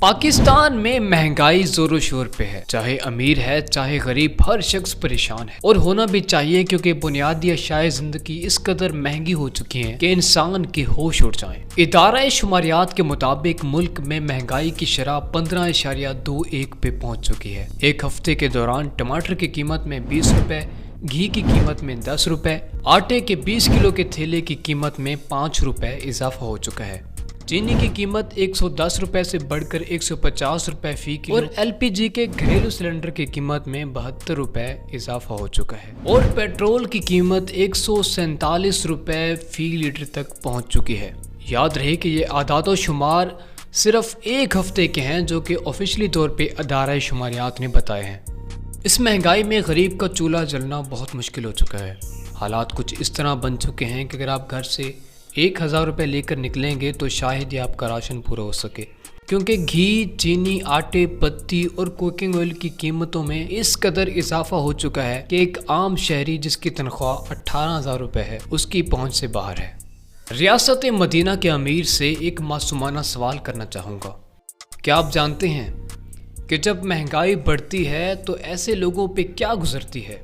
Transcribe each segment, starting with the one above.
पाकिस्तान में महंगाई जोरों शोर पे है। चाहे अमीर है चाहे गरीब, हर शख्स परेशान है और होना भी चाहिए, क्योंकि बुनियादी अशाए जिंदगी इस कदर महंगी हो चुकी हैं कि इंसान के होश उड़ जाएं। इदारा शुमारियात के मुताबिक मुल्क में महंगाई की शरह 15.21 पे पहुंच चुकी है। एक हफ्ते के दौरान टमाटर की कीमत में 20 रुपए, घी की कीमत में 10 रुपए, आटे के 20 किलो के थैले की कीमत में 5 रुपए इजाफा हो चुका है। चीनी की कीमत 110 रुपए से बढ़कर 150 रुपए फी किलो और एलपीजी के घरेलू सिलेंडर की कीमत में 72 रुपए इजाफा हो चुका है और पेट्रोल की कीमत 147 रुपए फी लीटर तक पहुंच चुकी है। याद रहे कि ये आदाद शुमार सिर्फ एक हफ्ते के हैं, जो कि ऑफिशियली तौर पे अदारा शुमारियात ने बताए हैं। इस महंगाई में गरीब का चूल्हा जलना बहुत मुश्किल हो चुका है। हालात कुछ इस तरह बन चुके हैं कि अगर आप घर से 1000 रुपये लेकर निकलेंगे तो शायद ही आपका राशन पूरा हो सके, क्योंकि घी, चीनी, आटे, पत्ती और कुकिंग ऑयल की कीमतों में इस कदर इजाफा हो चुका है कि एक आम शहरी जिसकी तनख्वाह 18,000 रुपये है, उसकी पहुंच से बाहर है। रियासत मदीना के अमीर से एक मासूमाना सवाल करना चाहूँगा। क्या आप जानते हैं कि जब महंगाई बढ़ती है तो ऐसे लोगों पे क्या गुजरती है,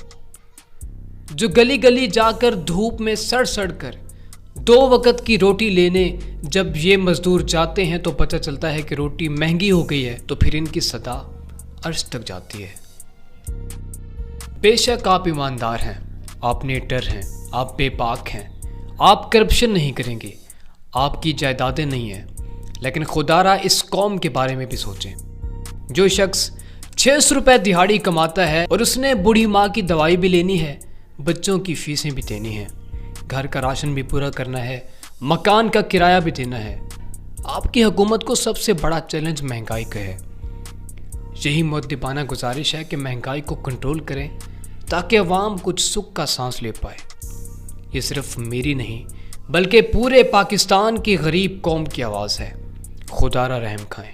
जो गली गली जाकर धूप में सड़ सड़ कर 2 वक्त की रोटी लेने जब ये मजदूर जाते हैं तो पता चलता है कि रोटी महंगी हो गई है, तो फिर इनकी सदा अर्श तक जाती है। बेशक आप ईमानदार हैं, आप नेटर हैं, आप बेपाक हैं, आप करप्शन नहीं करेंगे, आपकी जायदादें नहीं हैं, लेकिन खुदारा इस कौम के बारे में भी सोचें। जो शख्स 600 रुपये दिहाड़ी कमाता है और उसने बूढ़ी माँ की दवाई भी लेनी है, बच्चों की फीसें भी देनी है, घर का राशन भी पूरा करना है, मकान का किराया भी देना है। आपकी हुकूमत को सबसे बड़ा चैलेंज महंगाई का है। यही मुद्दबाना गुजारिश है कि महंगाई को कंट्रोल करें ताकि अवाम कुछ सुख का सांस ले पाए। ये सिर्फ मेरी नहीं बल्कि पूरे पाकिस्तान की गरीब कौम की आवाज़ है। खुदारा रहम खाएं।